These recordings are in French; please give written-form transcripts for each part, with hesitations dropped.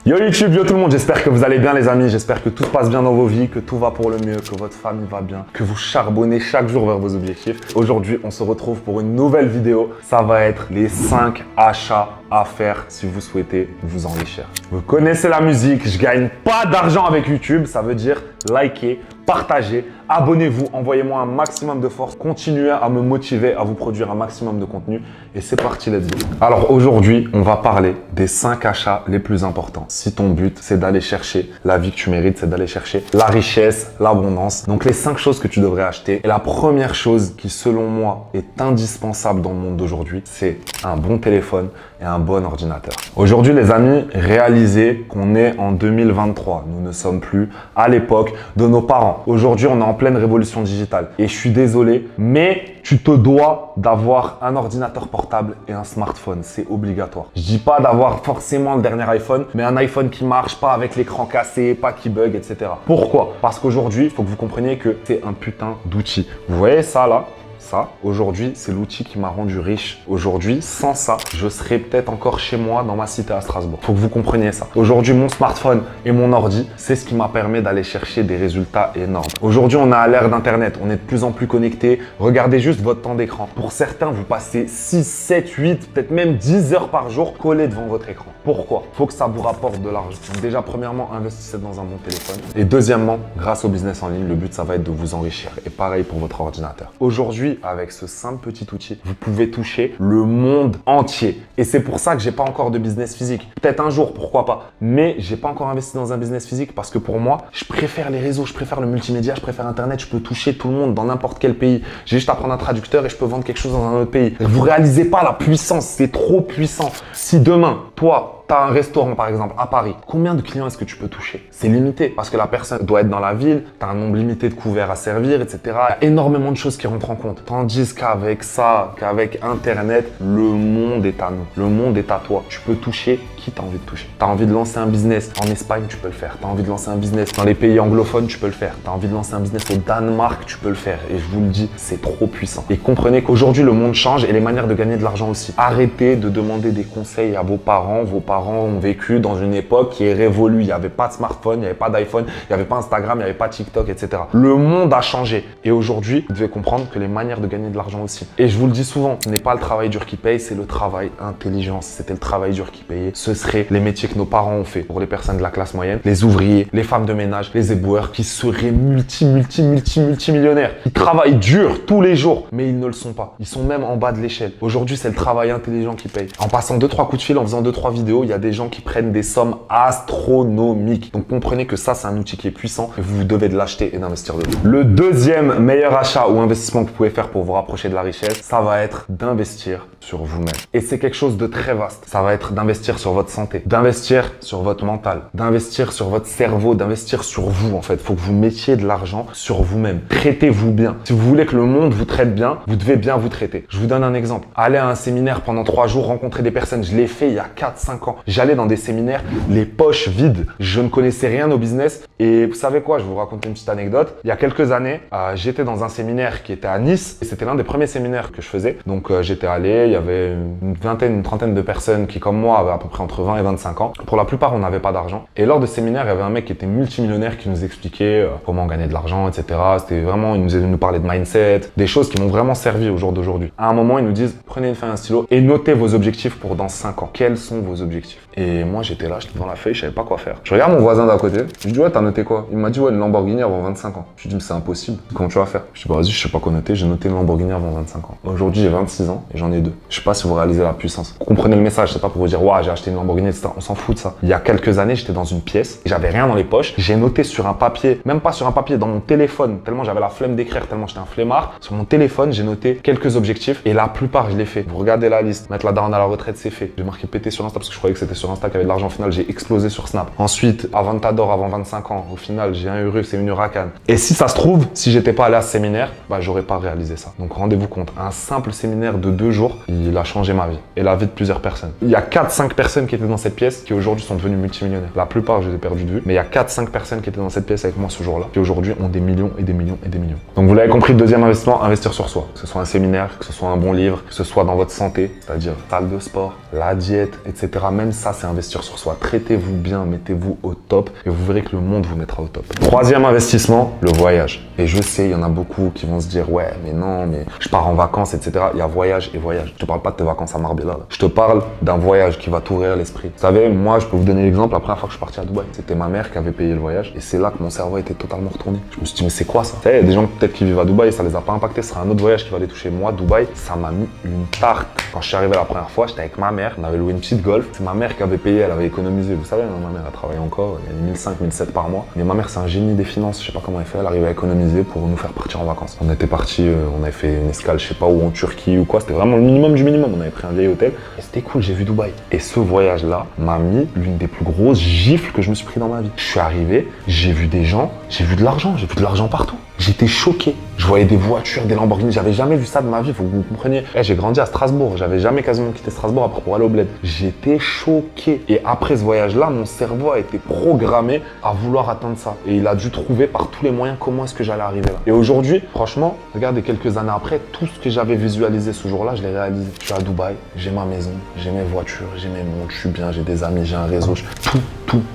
Yo YouTube, yo tout le monde, j'espère que vous allez bien les amis, j'espère que tout se passe bien dans vos vies, que tout va pour le mieux, que votre famille va bien, que vous charbonnez chaque jour vers vos objectifs. Aujourd'hui, on se retrouve pour une nouvelle vidéo. Ça va être les 5 achats à faire si vous souhaitez vous enrichir. Vous connaissez la musique, je gagne pas d'argent avec YouTube, ça veut dire likez, partagez, abonnez-vous, envoyez-moi un maximum de force, continuez à me motiver à vous produire un maximum de contenu et c'est parti, let's go. Alors aujourd'hui, on va parler des 5 achats les plus importants. Si ton but, c'est d'aller chercher la vie que tu mérites, c'est d'aller chercher la richesse, l'abondance. Donc les 5 choses que tu devrais acheter. Et la première chose qui, selon moi, est indispensable dans le monde d'aujourd'hui, c'est un bon téléphone et un bon ordinateur. Aujourd'hui, les amis, réalisez qu'on est en 2023. Nous ne sommes plus à l'époque de nos parents. Aujourd'hui, on est en pleine révolution digitale. Et je suis désolé, mais tu te dois d'avoir un ordinateur portable et un smartphone. C'est obligatoire. Je dis pas d'avoir forcément le dernier iPhone, mais un iPhone qui marche, pas avec l'écran cassé, pas qui bug, etc. Pourquoi? Parce qu'aujourd'hui, il faut que vous compreniez que c'est un putain d'outil. Vous voyez ça là? Ça, aujourd'hui, c'est l'outil qui m'a rendu riche. Aujourd'hui, sans ça, je serais peut-être encore chez moi dans ma cité à Strasbourg. Faut que vous compreniez ça. Aujourd'hui, mon smartphone et mon ordi, c'est ce qui m'a permis d'aller chercher des résultats énormes. Aujourd'hui, on est à l'ère d'Internet. On est de plus en plus connectés. Regardez juste votre temps d'écran. Pour certains, vous passez 6, 7, 8, peut-être même 10 heures par jour collés devant votre écran. Pourquoi? Faut que ça vous rapporte de l'argent. Donc déjà, premièrement, investissez dans un bon téléphone. Et deuxièmement, grâce au business en ligne, le but, ça va être de vous enrichir. Et pareil pour votre ordinateur. Aujourd'hui, avec ce simple petit outil, vous pouvez toucher le monde entier. Et c'est pour ça que j'ai pas encore de business physique. Peut-être un jour, pourquoi pas. Mais j'ai pas encore investi dans un business physique parce que pour moi, je préfère les réseaux, je préfère le multimédia, je préfère Internet. Je peux toucher tout le monde dans n'importe quel pays. J'ai juste à prendre un traducteur et je peux vendre quelque chose dans un autre pays. Vous réalisez pas la puissance, c'est trop puissant. Si demain, toi, tu as un restaurant par exemple à Paris, combien de clients est-ce que tu peux toucher? C'est limité parce que la personne doit être dans la ville, tu as un nombre limité de couverts à servir, etc. Il y a énormément de choses qui rentrent en compte. Tandis qu'avec ça, qu'avec Internet, le monde est à nous. Le monde est à toi. Tu peux toucher qui tu as envie de toucher. Tu as envie de lancer un business en Espagne, tu peux le faire. Tu as envie de lancer un business dans les pays anglophones, tu peux le faire. Tu as envie de lancer un business au Danemark, tu peux le faire. Et je vous le dis, c'est trop puissant. Et comprenez qu'aujourd'hui, le monde change et les manières de gagner de l'argent aussi. Arrêtez de demander des conseils à vos parents. Vos parents ont vécu dans une époque qui est révolue. Il n'y avait pas de smartphone, il n'y avait pas d'iPhone, il n'y avait pas Instagram, il n'y avait pas TikTok, etc. Le monde a changé. Et aujourd'hui, vous devez comprendre que les manières de gagner de l'argent aussi. Et je vous le dis souvent, ce n'est pas le travail dur qui paye, c'est le travail intelligent. Si c'était le travail dur qui payait, ce seraient les métiers que nos parents ont fait pour les personnes de la classe moyenne, les ouvriers, les femmes de ménage, les éboueurs qui seraient multimillionnaires. Ils travaillent dur tous les jours, mais ils ne le sont pas. Ils sont même en bas de l'échelle. Aujourd'hui, c'est le travail intelligent qui paye. En passant 2-3 coups de fil, en faisant 2-3 vidéos, il y a des gens qui prennent des sommes astronomiques. Donc comprenez que ça, c'est un outil qui est puissant et vous devez de l'acheter et d'investir dedans. Le deuxième meilleur achat ou investissement que vous pouvez faire pour vous rapprocher de la richesse, ça va être d'investir sur vous-même. Et c'est quelque chose de très vaste. Ça va être d'investir sur votre santé, d'investir sur votre mental, d'investir sur votre cerveau, d'investir sur vous en fait. Il faut que vous mettiez de l'argent sur vous-même. Traitez-vous bien. Si vous voulez que le monde vous traite bien, vous devez bien vous traiter. Je vous donne un exemple. Allez à un séminaire pendant 3 jours, rencontrer des personnes. Je l'ai fait il y a 4-5 ans. J'allais dans des séminaires, les poches vides. Je ne connaissais rien au business. Et vous savez quoi? Je vais vous raconter une petite anecdote. Il y a quelques années, j'étais dans un séminaire qui était à Nice. Et c'était l'un des premiers séminaires que je faisais. Donc j'étais allé, il y avait une trentaine de personnes qui, comme moi, avaient à peu près entre 20 et 25 ans. Pour la plupart, on n'avait pas d'argent. Et lors de séminaire, il y avait un mec qui était multimillionnaire qui nous expliquait comment gagner de l'argent, etc. C'était vraiment, il nous parlait de mindset, des choses qui m'ont vraiment servi au jour d'aujourd'hui. À un moment, ils nous disent, prenez une feuille et un stylo et notez vos objectifs pour dans 5 ans. Quels sont vos objectifs? Et moi, j'étais là, j'étais devant la feuille, je savais pas quoi faire. Je regarde mon voisin d'à côté. Je lui dis, ouais, t'as noté quoi? Il m'a dit, ouais, une Lamborghini avant 25 ans. Je lui dis, mais c'est impossible. Comment tu vas faire? Je dis, bah vas-y, je sais pas quoi noter. J'ai noté une Lamborghini avant 25 ans. Aujourd'hui, j'ai 26 ans et j'en ai 2. Je sais pas si vous réalisez la puissance. Vous comprenez le message, c'est pas pour vous dire, ouais, j'ai acheté une Lamborghini, etc. On s'en fout de ça. Il y a quelques années, j'étais dans une pièce et j'avais rien dans les poches. J'ai noté sur un papier, même pas sur un papier, dans mon téléphone, tellement j'avais la flemme d'écrire, tellement j'étais un flemmard. Sur mon téléphone, j'ai noté quelques objectifs et la plupart, je l'ai fait. Vous regardez la liste. Mettre la daronne à la retraite, c'est fait. J'ai marqué péter sur Insta parce que je croyais que c'était sur Insta qu'il y avait de l'argent. Au final, j'ai explosé sur Snap. Ensuite, Avantador avant 25 ans. Au final, j'ai un Urus et une Huracan. Et si ça se trouve, si j'étais pas allé à ce séminaire, bah, j'aurais pas réalisé ça. Donc, rendez-vous compte. Un simple séminaire de 2 jours, il a changé ma vie et la vie de plusieurs personnes. Il y a 4-5 personnes qui étaient dans cette pièce qui aujourd'hui sont devenues multimillionnaires. La plupart, je les ai perdues de vue, mais il y a 4-5 personnes qui étaient dans cette pièce avec moi ce jour-là qui aujourd'hui ont des millions et des millions et des millions. Donc, vous l'avez compris, le deuxième investissement, investir sur soi. Que ce soit un séminaire, que ce soit un bon livre, que ce soit dans votre santé, c'est-à-dire salle de sport, la diète, etc. Même même ça, c'est investir sur soi. Traitez-vous bien, mettez-vous au top et vous verrez que le monde vous mettra au top. Troisième investissement, le voyage. Et je sais, il y en a beaucoup qui vont se dire, ouais, mais non, mais je pars en vacances, etc. Il y a voyage et voyage. Je te parle pas de tes vacances à Marbella, là. Je te parle d'un voyage qui va t'ouvrir l'esprit. Vous savez, moi, je peux vous donner l'exemple. La première fois que je suis parti à Dubaï, c'était ma mère qui avait payé le voyage et c'est là que mon cerveau était totalement retourné. Je me suis dit, mais c'est quoi ça? Vous savez, il y a des gens peut-être qui vivent à Dubaï et ça les a pas impactés. Ce sera un autre voyage qui va les toucher. Moi, Dubaï, ça m'a mis une tarte. Quand je suis arrivé la première fois, j'étais avec ma mère. On avait loué une petite Golf. C'est ma mère qui avait payé, elle avait économisé. Vous savez, ma mère, elle travaille encore. Elle gagne 1500, 1700 par mois. Mais ma mère, c'est un génie des finances. Je sais pas comment elle fait. Elle arrivait à économiser pour nous faire partir en vacances. On était partis, on avait fait une escale, je sais pas où, en Turquie ou quoi. C'était vraiment le minimum du minimum. On avait pris un vieil hôtel et c'était cool. J'ai vu Dubaï. Et ce voyage-là m'a mis l'une des plus grosses gifles que je me suis pris dans ma vie. Je suis arrivé, j'ai vu des gens, j'ai vu de l'argent partout. J'étais choqué. Je voyais des voitures, des Lamborghini. J'avais jamais vu ça de ma vie, faut que vous compreniez. J'ai grandi à Strasbourg. J'avais jamais quasiment quitté Strasbourg après pour aller au bled. J'étais choqué. Et après ce voyage-là, mon cerveau a été programmé à vouloir atteindre ça. Et il a dû trouver par tous les moyens comment est-ce que j'allais arriver là. Et aujourd'hui, franchement, regardez, quelques années après, tout ce que j'avais visualisé ce jour-là, je l'ai réalisé. Je suis à Dubaï, j'ai ma maison, j'ai mes voitures, j'ai mes montres, je suis bien, j'ai des amis, j'ai un réseau.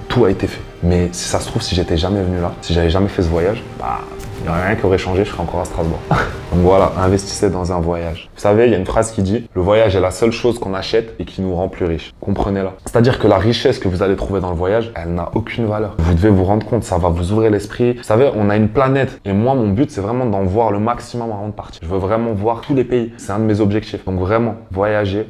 Tout a été fait. Mais si ça se trouve, si j'étais jamais venu là, si j'avais jamais fait ce voyage, bah, il n'y aurait rien qui aurait changé, je serais encore à Strasbourg. Donc voilà, investissez dans un voyage. Vous savez, il y a une phrase qui dit « Le voyage est la seule chose qu'on achète et qui nous rend plus riches. » Comprenez-la. C'est-à-dire que la richesse que vous allez trouver dans le voyage, elle n'a aucune valeur. Vous devez vous rendre compte, ça va vous ouvrir l'esprit. Vous savez, on a une planète et moi, mon but, c'est vraiment d'en voir le maximum avant de partir. Je veux vraiment voir tous les pays. C'est un de mes objectifs. Donc vraiment, voyager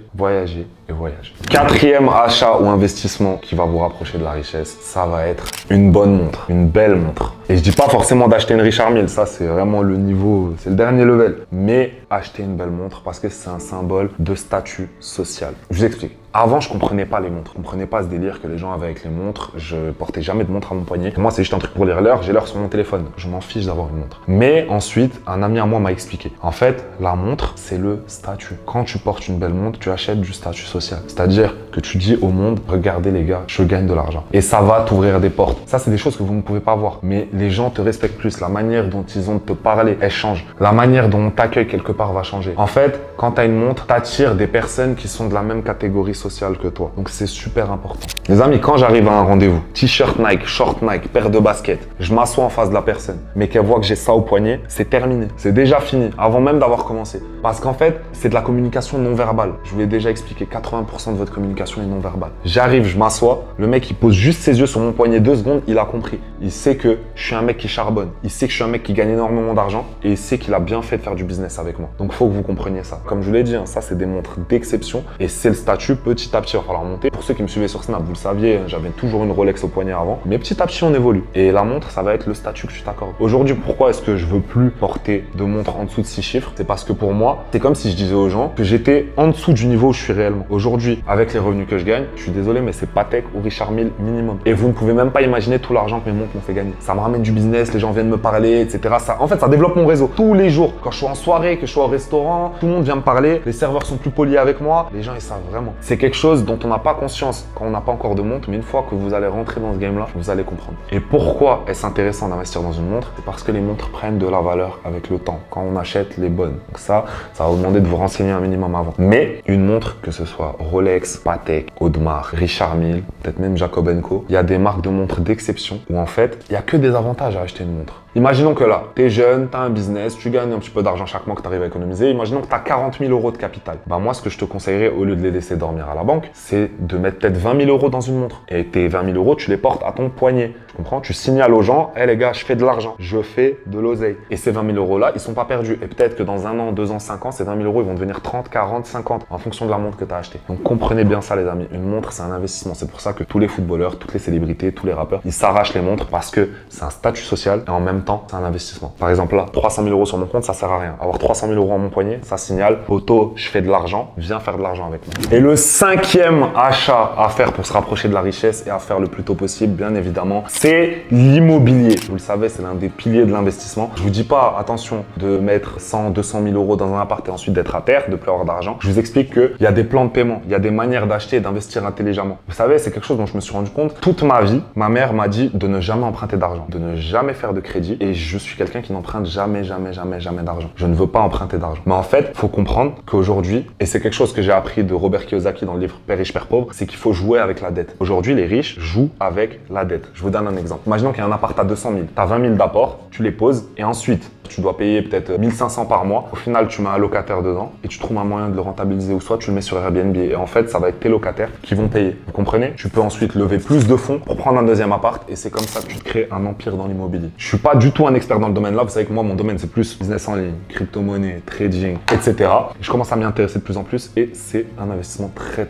et voyager. Quatrième achat ou investissement qui va vous rapprocher de la richesse, ça va être une bonne montre, une belle montre. Et je dis pas forcément d'acheter une Richard Mille, ça c'est vraiment le niveau, c'est le dernier level. Mais acheter une belle montre parce que c'est un symbole de statut social. Je vous explique. Avant, je comprenais pas les montres. Je comprenais pas ce délire que les gens avaient avec les montres. Je portais jamais de montre à mon poignet. Pour moi, c'est juste un truc pour lire l'heure. J'ai l'heure sur mon téléphone. Je m'en fiche d'avoir une montre. Mais ensuite, un ami à moi m'a expliqué. En fait, la montre, c'est le statut. Quand tu portes une belle montre, tu achètes du statut social. C'est-à-dire que tu dis au monde, regardez les gars, je gagne de l'argent. Et ça va t'ouvrir des portes. Ça, c'est des choses que vous ne pouvez pas voir. Mais les gens te respectent plus. La manière dont ils ont de te parler, elle change. La manière dont on t'accueille quelque part va changer. En fait, quand tu as une montre, t'attires des personnes qui sont de la même catégorie sociale que toi. Donc c'est super important. Les amis, quand j'arrive à un rendez-vous, t-shirt Nike, short Nike, paire de baskets, je m'assois en face de la personne, mais qu'elle voit que j'ai ça au poignet, c'est terminé. C'est déjà fini, avant même d'avoir commencé. Parce qu'en fait, c'est de la communication non verbale. Je vous l'ai déjà expliqué, 80% de votre communication est non verbale. J'arrive, je m'assois, le mec il pose juste ses yeux sur mon poignet 2 secondes, il a compris. Il sait que je suis un mec qui charbonne. Il sait que je suis un mec qui gagne énormément d'argent et il sait qu'il a bien fait de faire du business avec moi. Donc faut que vous compreniez ça. Comme je vous l'ai dit, ça c'est des montres d'exception et c'est le statut petit à petit. Il va falloir monter. Pour ceux qui me suivaient sur Snap, vous le saviez, j'avais toujours une Rolex au poignet avant. Mais petit à petit, on évolue. Et la montre, ça va être le statut que tu t'accordes. Aujourd'hui, pourquoi est-ce que je veux plus porter de montre en dessous de 6 chiffres? C'est parce que pour moi, c'est comme si je disais aux gens que j'étais en dessous du niveau où je suis réellement. Aujourd'hui, avec les revenus que je gagne, je suis désolé, mais c'est Patek ou Richard Mille minimum. Et vous ne pouvez même pas imaginer tout l'argent que mes montres m'ont fait gagner. Ça me ramène du business, les gens viennent me parler, etc. En fait, ça développe mon réseau. Tous les jours, quand je suis en soirée, que je suis au restaurant, tout le monde vient me parler. Les serveurs sont plus polis avec moi. Les gens, ils savent vraiment. C'est quelque chose dont on n'a pas conscience quand on n'a pas encore de montre, mais une fois que vous allez rentrer dans ce game-là, vous allez comprendre. Et pourquoi est-ce intéressant d'investir dans une montre? C'est parce que les montres prennent de la valeur avec le temps, quand on achète les bonnes. Donc ça va vous demander de vous renseigner un minimum avant. Mais une montre, que ce soit Rolex, Patek, Audemars, Richard Mille, peut-être même Jacob & Co, il y a des marques de montres d'exception où en fait, il n'y a que des avantages à acheter une montre. Imaginons que là, tu es jeune, tu as un business, tu gagnes un petit peu d'argent chaque mois que tu arrives à économiser. Imaginons que tu as 40 000 euros de capital. Bah moi, ce que je te conseillerais, au lieu de les laisser dormir à la banque, c'est de mettre peut-être 20 000 euros dans une montre. Et tes 20 000 euros, tu les portes à ton poignet. Tu comprends? Tu signales aux gens, hé les gars, je fais de l'argent, je fais de l'oseille. Et ces 20 000 euros là, ils sont pas perdus. Et peut-être que dans 1 an, 2 ans, 5 ans, ces 20 000 euros, ils vont devenir 30, 40, 50 en fonction de la montre que tu as achetée. Donc comprenez bien ça, les amis. Une montre, c'est un investissement. C'est pour ça que tous les footballeurs, toutes les célébrités, tous les rappeurs, ils s'arrachent les montres parce que c'est un statut social et en même temps, c'est un investissement. Par exemple, là, 300 000 euros sur mon compte, ça sert à rien. Avoir 300 000 euros à mon poignet, ça signale, auto, je fais de l'argent, viens faire de l'argent avec moi. Et le 5e achat à faire pour se rapprocher de la richesse et à faire le plus tôt possible, bien évidemment, c'est c'est l'immobilier. Vous le savez, c'est l'un des piliers de l'investissement. Je vous dis pas, attention, de mettre 100, 200 000 euros dans un appart et ensuite d'être à terre, de plus avoir d'argent. Je vous explique qu'il y a des plans de paiement, il y a des manières d'acheter et d'investir intelligemment. Vous savez, c'est quelque chose dont je me suis rendu compte. Toute ma vie, ma mère m'a dit de ne jamais emprunter d'argent, de ne jamais faire de crédit. Et je suis quelqu'un qui n'emprunte jamais d'argent. Je ne veux pas emprunter d'argent. Mais en fait, il faut comprendre qu'aujourd'hui, et c'est quelque chose que j'ai appris de Robert Kiyosaki dans le livre Père riche, Père pauvre, c'est qu'il faut jouer avec la dette. Aujourd'hui, les riches jouent avec la dette. Je vous donne un exemple. Imaginons qu'il y a un appart à 200 000. Tu as 20 000 d'apport, tu les poses et ensuite, tu dois payer peut-être 1500 par mois. Au final, tu mets un locataire dedans et tu trouves un moyen de le rentabiliser ou soit tu le mets sur Airbnb. Et en fait, ça va être tes locataires qui vont payer. Vous comprenez? Tu peux ensuite lever plus de fonds pour prendre un deuxième appart et c'est comme ça que tu te crées un empire dans l'immobilier. Je suis pas du tout un expert dans le domaine là. Vous savez que moi, mon domaine, c'est plus business en ligne, crypto-monnaie, trading, etc. Je commence à m'y intéresser de plus en plus et c'est un investissement très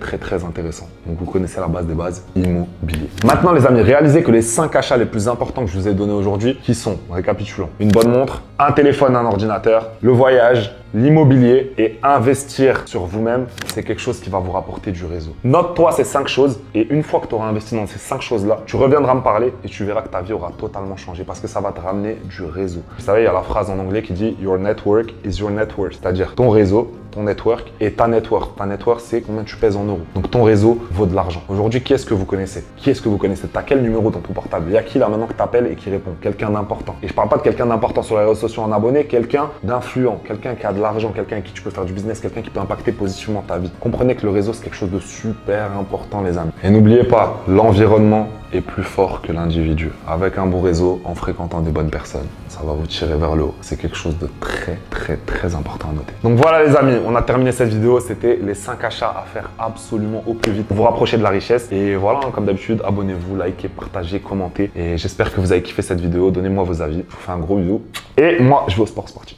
intéressant. Donc, vous connaissez la base des bases, immobilier. Maintenant, les amis, réalisez que les 5 achats les plus importants que je vous ai donnés aujourd'hui, qui sont, récapitulons, une bonne montre, un téléphone, un ordinateur, le voyage, l'immobilier et investir sur vous-même, c'est quelque chose qui va vous rapporter du réseau. Note-toi ces 5 choses et une fois que tu auras investi dans ces 5 choses-là, tu reviendras me parler et tu verras que ta vie aura totalement changé parce que ça va te ramener du réseau. Vous savez, il y a la phrase en anglais qui dit « Your network is your net worth », c'est-à-dire ton réseau, ton network et ta net worth. Ta net worth, c'est combien tu pèses en euros. Donc, ton réseau vaut de l'argent. Aujourd'hui, qui est-ce que vous connaissez? Qui est-ce que vous connaissez? T'as quel numéro dans ton portable? Il y a qui là maintenant que t'appelles et qui répond? Quelqu'un d'important. Et je parle pas de quelqu'un d'important sur les réseaux sociaux en abonné, quelqu'un d'influent, quelqu'un qui a de l'argent, quelqu'un avec qui tu peux faire du business, quelqu'un qui peut impacter positivement ta vie. Comprenez que le réseau, c'est quelque chose de super important, les amis. Et n'oubliez pas, l'environnement est plus fort que l'individu. Avec un bon réseau, en fréquentant des bonnes personnes, ça va vous tirer vers le haut. C'est quelque chose de très important à noter. Donc voilà les amis, on a terminé cette vidéo. C'était les 5 achats à faire absolument au plus vite pour vous rapprocher de la richesse. Et voilà, comme d'habitude, abonnez-vous, likez, partagez, commentez. Et j'espère que vous avez kiffé cette vidéo. Donnez-moi vos avis. Je vous fais un gros bisou. Et moi, je vais au sport sportif.